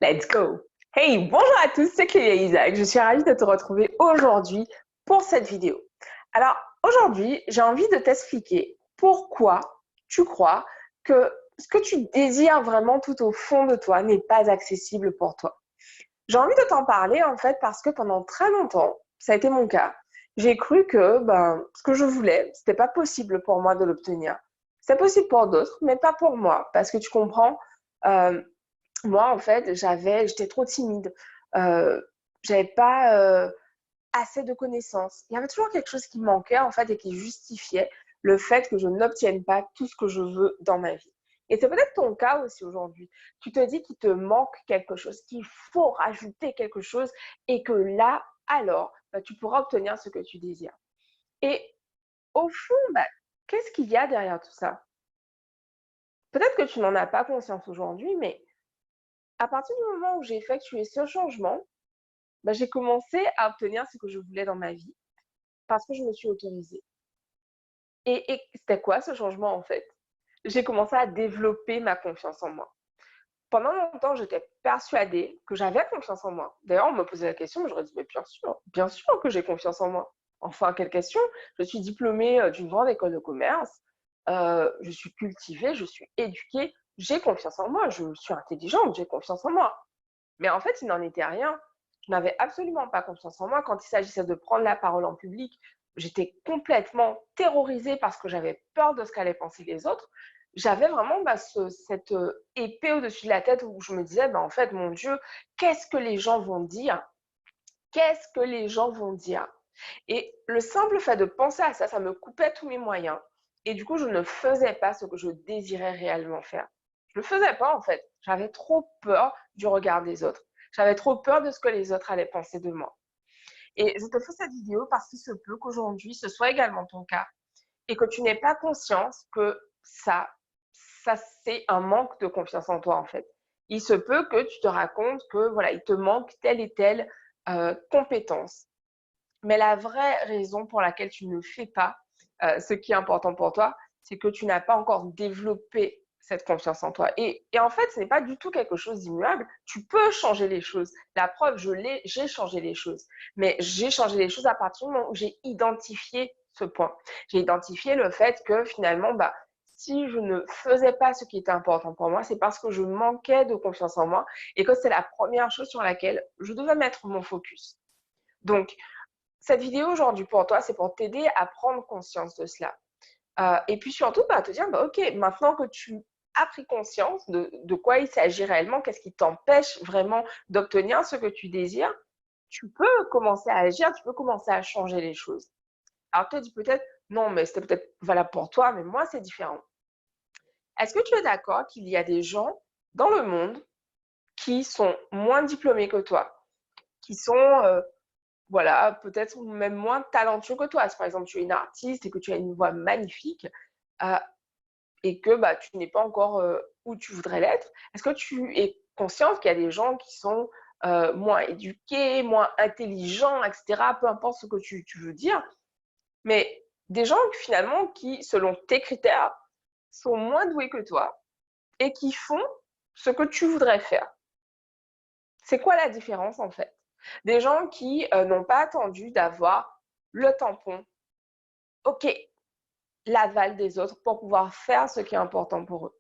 Let's go! Hey, bonjour à tous, c'est Clélia Isaac. Je suis ravie de te retrouver aujourd'hui pour cette vidéo. Alors, aujourd'hui, j'ai envie de t'expliquer pourquoi tu crois que ce que tu désires vraiment tout au fond de toi n'est pas accessible pour toi. J'ai envie de t'en parler en fait parce que pendant très longtemps, ça a été mon cas, j'ai cru que ce que je voulais, c'était pas possible pour moi de l'obtenir. C'est possible pour d'autres, mais pas pour moi, parce que tu comprends, euh, moi, en fait, j'étais trop timide. Euh, j'avais pas assez de connaissances. Il y avait toujours quelque chose qui manquait, en fait, et qui justifiait le fait que je n'obtienne pas tout ce que je veux dans ma vie. Et c'est peut-être ton cas aussi aujourd'hui. Tu te dis qu'il te manque quelque chose, qu'il faut rajouter quelque chose, et que là, alors, tu pourras obtenir ce que tu désires. Et au fond, qu'est-ce qu'il y a derrière tout ça? Peut-être que tu n'en as pas conscience aujourd'hui, mais à partir du moment où j'ai effectué ce changement, j'ai commencé à obtenir ce que je voulais dans ma vie parce que je me suis autorisée. Et c'était quoi ce changement en fait? J'ai commencé à développer ma confiance en moi. Pendant longtemps, j'étais persuadée que j'avais confiance en moi. D'ailleurs, on me posait la question, j'aurais dit, mais bien sûr que j'ai confiance en moi. Enfin, quelle question? Je suis diplômée d'une grande école de commerce, je suis cultivée, je suis éduquée, j'ai confiance en moi, je suis intelligente, j'ai confiance en moi. Mais en fait, il n'en était rien. Je n'avais absolument pas confiance en moi. Quand il s'agissait de prendre la parole en public, j'étais complètement terrorisée parce que j'avais peur de ce qu'allaient penser les autres. J'avais vraiment cette épée au-dessus de la tête où je me disais, en fait, mon Dieu, qu'est-ce que les gens vont dire? Qu'est-ce que les gens vont dire? Et le simple fait de penser à ça, ça me coupait tous mes moyens. Et du coup, je ne faisais pas ce que je désirais réellement faire. Je ne le faisais pas en fait. J'avais trop peur du regard des autres. J'avais trop peur de ce que les autres allaient penser de moi. Et je te fais cette vidéo parce qu'il se peut qu'aujourd'hui, ce soit également ton cas et que tu n'aies pas conscience que ça c'est un manque de confiance en toi en fait. Il se peut que tu te racontes que voilà, il te manque telle et telle compétence. Mais la vraie raison pour laquelle tu ne fais pas ce qui est important pour toi, c'est que tu n'as pas encore développé cette confiance en toi. Et en fait, ce n'est pas du tout quelque chose d'immuable. Tu peux changer les choses. La preuve, j'ai changé les choses. Mais j'ai changé les choses à partir du moment où j'ai identifié ce point. J'ai identifié le fait que finalement, si je ne faisais pas ce qui était important pour moi, c'est parce que je manquais de confiance en moi et que c'est la première chose sur laquelle je devais mettre mon focus. Donc, cette vidéo aujourd'hui pour toi, c'est pour t'aider à prendre conscience de cela. Et puis surtout, te dire, ok, maintenant que tu as pris conscience de quoi il s'agit réellement, qu'est-ce qui t'empêche vraiment d'obtenir ce que tu désires, tu peux commencer à agir, tu peux commencer à changer les choses. Alors, tu te dis peut-être, non, mais c'était peut-être valable pour toi, mais moi, c'est différent. Est-ce que tu es d'accord qu'il y a des gens dans le monde qui sont moins diplômés que toi, qui sont voilà, peut-être même moins talentueux que toi. Si par exemple tu es une artiste et que tu as une voix magnifique euh, et que tu n'es pas encore où tu voudrais l'être, est-ce que tu es consciente qu'il y a des gens qui sont moins éduqués, moins intelligents, etc., peu importe ce que tu veux dire, mais des gens finalement qui, selon tes critères, sont moins doués que toi et qui font ce que tu voudrais faire. C'est quoi la différence en fait? Des gens qui n'ont pas attendu d'avoir le tampon, ok, l'aval des autres pour pouvoir faire ce qui est important pour eux.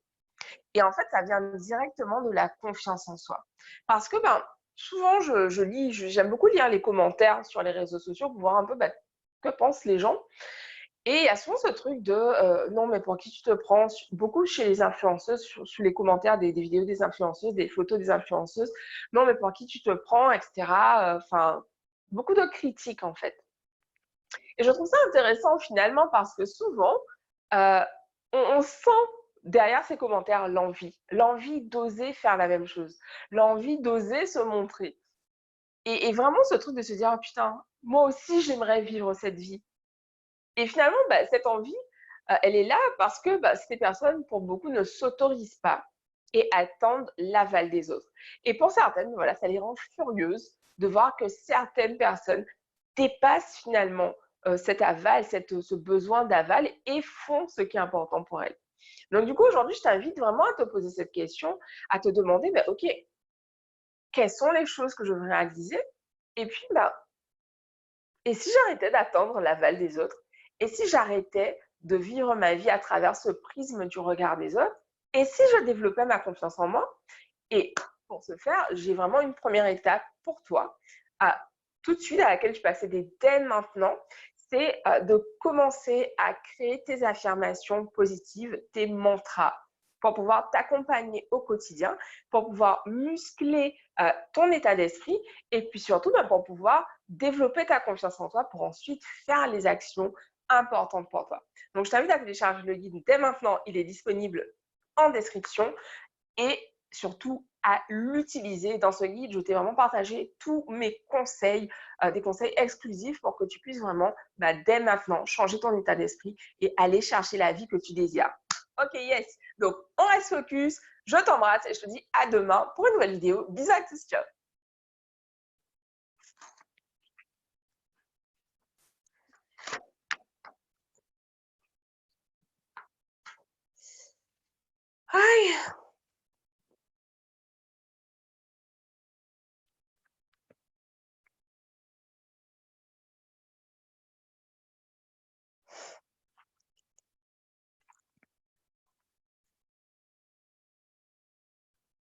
Et en fait, ça vient directement de la confiance en soi. Parce que souvent, je lis, j'aime beaucoup lire les commentaires sur les réseaux sociaux pour voir un peu que pensent les gens. Et il y a souvent ce truc de non, mais pour qui tu te prends? Beaucoup chez les influenceuses, sous les commentaires des vidéos des influenceuses, des photos des influenceuses. Non, mais pour qui tu te prends, etc. Enfin, beaucoup de critiques en fait. Et je trouve ça intéressant finalement parce que souvent, euh, on sent derrière ces commentaires l'envie d'oser faire la même chose, l'envie d'oser se montrer. Et vraiment ce truc de se dire, oh, putain, moi aussi j'aimerais vivre cette vie. Et finalement, cette envie, elle est là parce que ces personnes, pour beaucoup, ne s'autorisent pas et attendent l'aval des autres. Et pour certaines, voilà, ça les rend furieuses de voir que certaines personnes dépassent finalement cet aval, ce besoin d'aval et font ce qui est important pour elles. Donc du coup, aujourd'hui, je t'invite vraiment à te poser cette question, à te demander, ok, quelles sont les choses que je veux réaliser. Et puis, et si j'arrêtais d'attendre l'aval des autres? Et si j'arrêtais de vivre ma vie à travers ce prisme du regard des autres? Et si je développais ma confiance en moi? Et pour ce faire, j'ai vraiment une première étape pour toi, tout de suite à laquelle tu peux accéder dès maintenant. C'est de commencer à créer tes affirmations positives, tes mantras, pour pouvoir t'accompagner au quotidien, pour pouvoir muscler ton état d'esprit et puis surtout pour pouvoir développer ta confiance en toi pour ensuite faire les actions importantes pour toi. Donc, je t'invite à télécharger le guide dès maintenant. Il est disponible en description et surtout à l'utiliser. Dans ce guide, je t'ai vraiment partagé tous mes conseils, des conseils exclusifs pour que tu puisses vraiment, dès maintenant, changer ton état d'esprit et aller chercher la vie que tu désires. Ok, yes. Donc, on reste focus. Je t'embrasse et je te dis à demain pour une nouvelle vidéo. Bisous à tous, ciao.